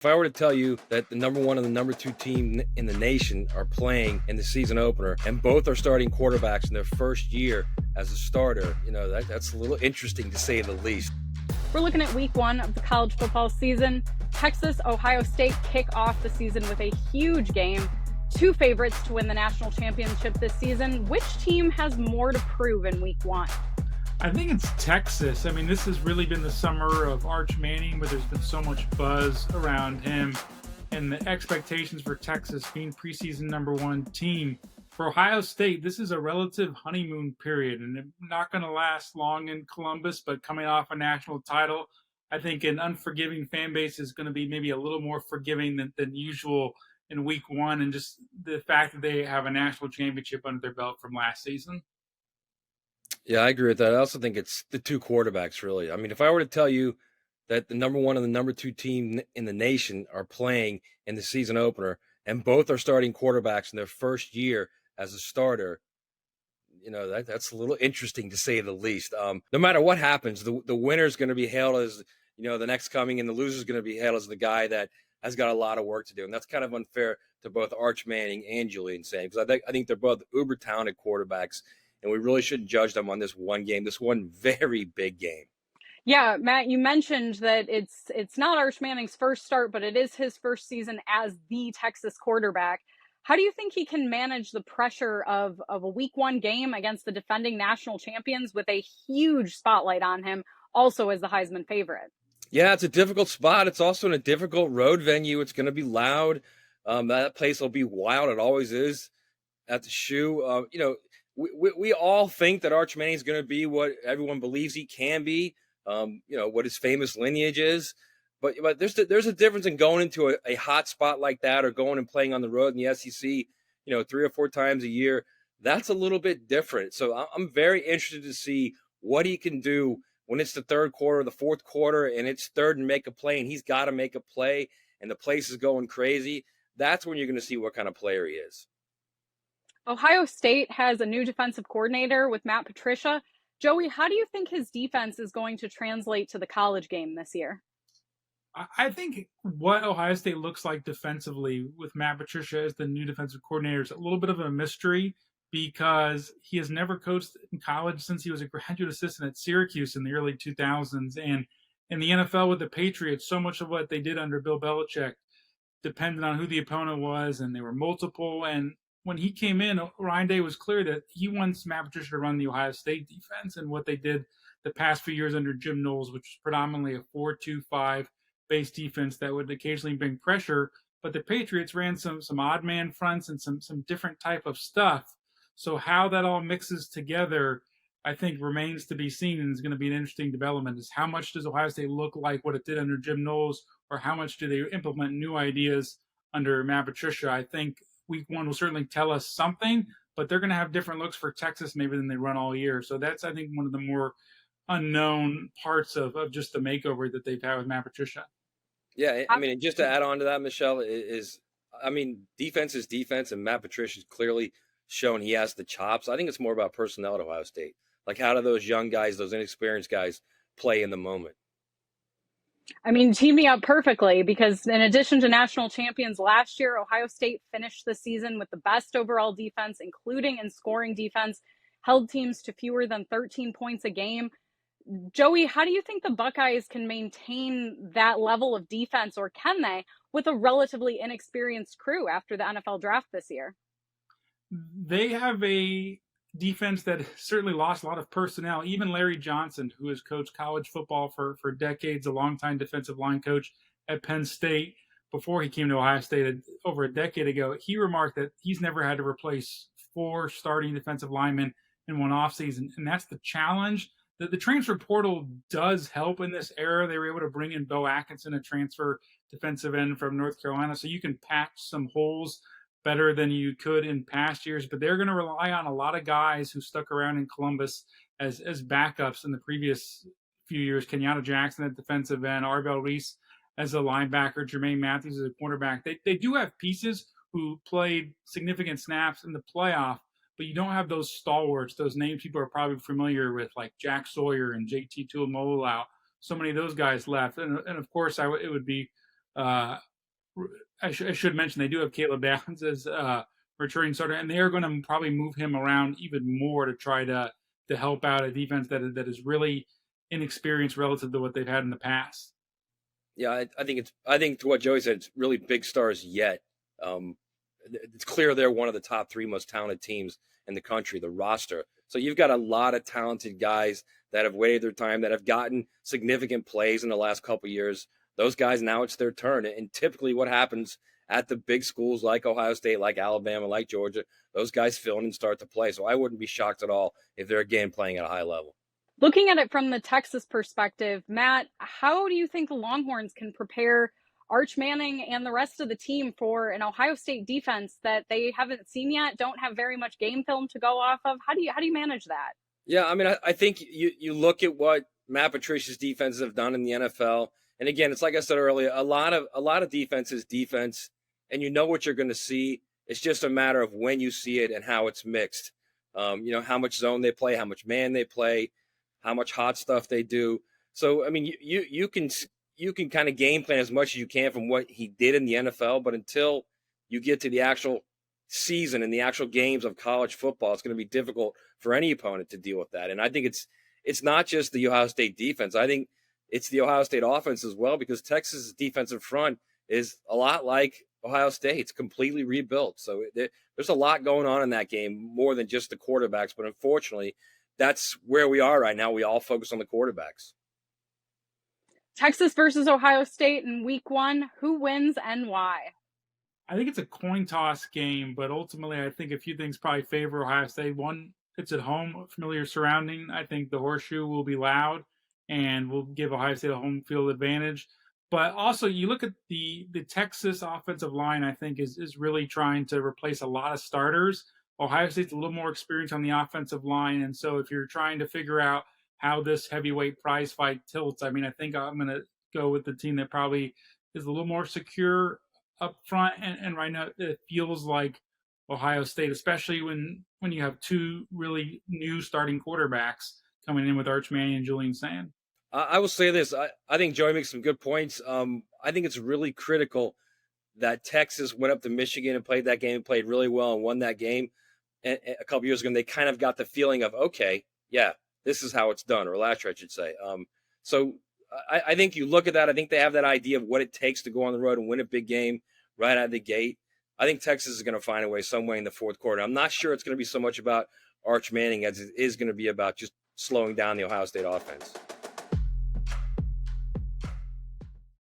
If I were to tell you that the number one and the number two team in the nation are playing in the season opener and both are starting quarterbacks in their first year as a starter, that's a little interesting to say the least. We're looking at week one of the college football season. Texas, Ohio State kick off the season with a huge game. Two favorites to win the national championship this season. Which team has more to prove in week one? I think it's Texas. I mean, this has really been the summer of Arch Manning, where there's been so much buzz around him and the expectations for Texas being preseason number one team. For Ohio State, this is a relative honeymoon period, and it's not going to last long in Columbus, but coming off a national title, I think an unforgiving fan base is going to be maybe a little more forgiving than usual in week one, and just the fact that they have a national championship under their belt from last season. Yeah, I agree with that. I also think it's the two quarterbacks, really. I mean, if I were to tell you that the number one and the number two team in the nation are playing in the season opener and both are starting quarterbacks in their first year as a starter, that's a little interesting to say the least. No matter what happens, the winner is going to be hailed as, the next coming, and the loser is going to be hailed as the guy that has got a lot of work to do. And that's kind of unfair to both Arch Manning and Julian Sain, because I think they're both uber talented quarterbacks, and we really shouldn't judge them on this one game, this one very big game. Yeah, Matt, you mentioned that it's not Arch Manning's first start, but it is his first season as the Texas quarterback. How do you think he can manage the pressure of a week one game against the defending national champions with a huge spotlight on him, also as the Heisman favorite? Yeah, it's a difficult spot. It's also in a difficult road venue. It's going to be loud. That place will be wild. It always is at the shoe. We all think that Arch Manning is going to be what everyone believes he can be. What his famous lineage is. But there's a difference in going into a hot spot like that or going and playing on the road in the SEC, 3 or 4 times a year. That's a little bit different. So I'm very interested to see what he can do when it's the third quarter, the fourth quarter, and it's third and make a play, and he's got to make a play, and the place is going crazy. That's when you're going to see what kind of player he is. Ohio State has a new defensive coordinator with Matt Patricia. Joey, how do you think his defense is going to translate to the college game this year? I think what Ohio State looks like defensively with Matt Patricia as the new defensive coordinator is a little bit of a mystery, because he has never coached in college since he was a graduate assistant at Syracuse in the early 2000s. And in the NFL with the Patriots, so much of what they did under Bill Belichick depended on who the opponent was, and they were multiple. And when he came in, Ryan Day was clear that he wants Matt Patricia to run the Ohio State defense, and what they did the past few years under Jim Knowles, which was predominantly a 4-2-5 base defense that would occasionally bring pressure. But the Patriots ran some odd man fronts and some different type of stuff. So how that all mixes together, I think, remains to be seen, and is going to be an interesting development. Is how much does Ohio State look like what it did under Jim Knowles, or how much do they implement new ideas under Matt Patricia? I think week one will certainly tell us something, but they're going to have different looks for Texas maybe than they run all year. So that's, I think, one of the more unknown parts of just the makeover that they've had with Matt Patricia. Yeah, I mean, just to add on to that, Michelle, defense is defense, and Matt Patricia's clearly shown he has the chops. I think it's more about personnel at Ohio State. Like, how do those young guys, those inexperienced guys, play in the moment? I mean, team me up perfectly, because in addition to national champions last year, Ohio State finished the season with the best overall defense, including in scoring defense, held teams to fewer than 13 points a game. Joey, how do you think the Buckeyes can maintain that level of defense, or can they, with a relatively inexperienced crew after the NFL draft this year? They have a defense that certainly lost a lot of personnel. Even Larry Johnson, who has coached college football for decades, a longtime defensive line coach at Penn State before he came to Ohio State over a decade ago, he remarked that he's never had to replace 4 starting defensive linemen in one offseason. And that's the challenge. The transfer portal does help in this era. They were able to bring in Bo Atkinson, a transfer defensive end from North Carolina, so you can patch some holes better than you could in past years. But they're going to rely on a lot of guys who stuck around in Columbus as backups in the previous few years. Kenyatta Jackson at defensive end, Arbel Reese as a linebacker, Jermaine Matthews as a cornerback. They do have pieces who played significant snaps in the playoff, but you don't have those stalwarts, those names people are probably familiar with, like Jack Sawyer and JT Tuimoloau. So many of those guys left. And of course, it would be I should mention they do have Caleb Downs as returning starter, and they are going to probably move him around even more to try to help out a defense that is really inexperienced relative to what they've had in the past. Yeah, I think to what Joey said, it's really big stars yet. Um, it's clear they're one of the top three most talented teams in the country, the roster. So you've got a lot of talented guys that have waited their time, that have gotten significant plays in the last couple of years. Those guys, now it's their turn. And typically what happens at the big schools like Ohio State, like Alabama, like Georgia, those guys fill in and start to play. So I wouldn't be shocked at all if they're again playing at a high level. Looking at it from the Texas perspective, Matt, how do you think the Longhorns can prepare Arch Manning and the rest of the team for an Ohio State defense that they haven't seen yet, don't have very much game film to go off of? How do you manage that? Yeah, I mean, I think you look at what Matt Patricia's defenses have done in the NFL, and again, it's like I said earlier, a lot of defense is defense, and you know what you're going to see. It's just a matter of when you see it and how it's mixed. How much zone they play, how much man they play, how much hot stuff they do. So, I mean, you can kind of game plan as much as you can from what he did in the NFL, but until you get to the actual season and the actual games of college football, it's going to be difficult for any opponent to deal with that. And I think it's not just the Ohio State defense. I think it's the Ohio State offense as well, because Texas' defensive front is a lot like Ohio State's, completely rebuilt. So there's a lot going on in that game, more than just the quarterbacks. But unfortunately, that's where we are right now. We all focus on the quarterbacks. Texas versus Ohio State in week 1. Who wins and why? I think it's a coin toss game, but ultimately, I think a few things probably favor Ohio State. One, it's at home, familiar surrounding. I think the horseshoe will be loud and will give Ohio State a home field advantage. But also, you look at the Texas offensive line, I think, is really trying to replace a lot of starters. Ohio State's a little more experienced on the offensive line. And so if you're trying to figure out how this heavyweight prize fight tilts, I mean, I think I'm going to go with the team that probably is a little more secure up front. And right now, it feels like Ohio State, especially when you have two really new starting quarterbacks coming in with Arch Manning and Julian Sand. I will say this. I think Joey makes some good points. I think it's really critical that Texas went up to Michigan and played that game, played really well and won that game. And a couple years ago, and they kind of got the feeling of, okay, yeah, this is how it's done, or last year, I should say. So I think you look at that. I think they have that idea of what it takes to go on the road and win a big game right out of the gate. I think Texas is going to find a way some way in the fourth quarter. I'm not sure it's going to be so much about Arch Manning as it is going to be about just slowing down the Ohio State offense.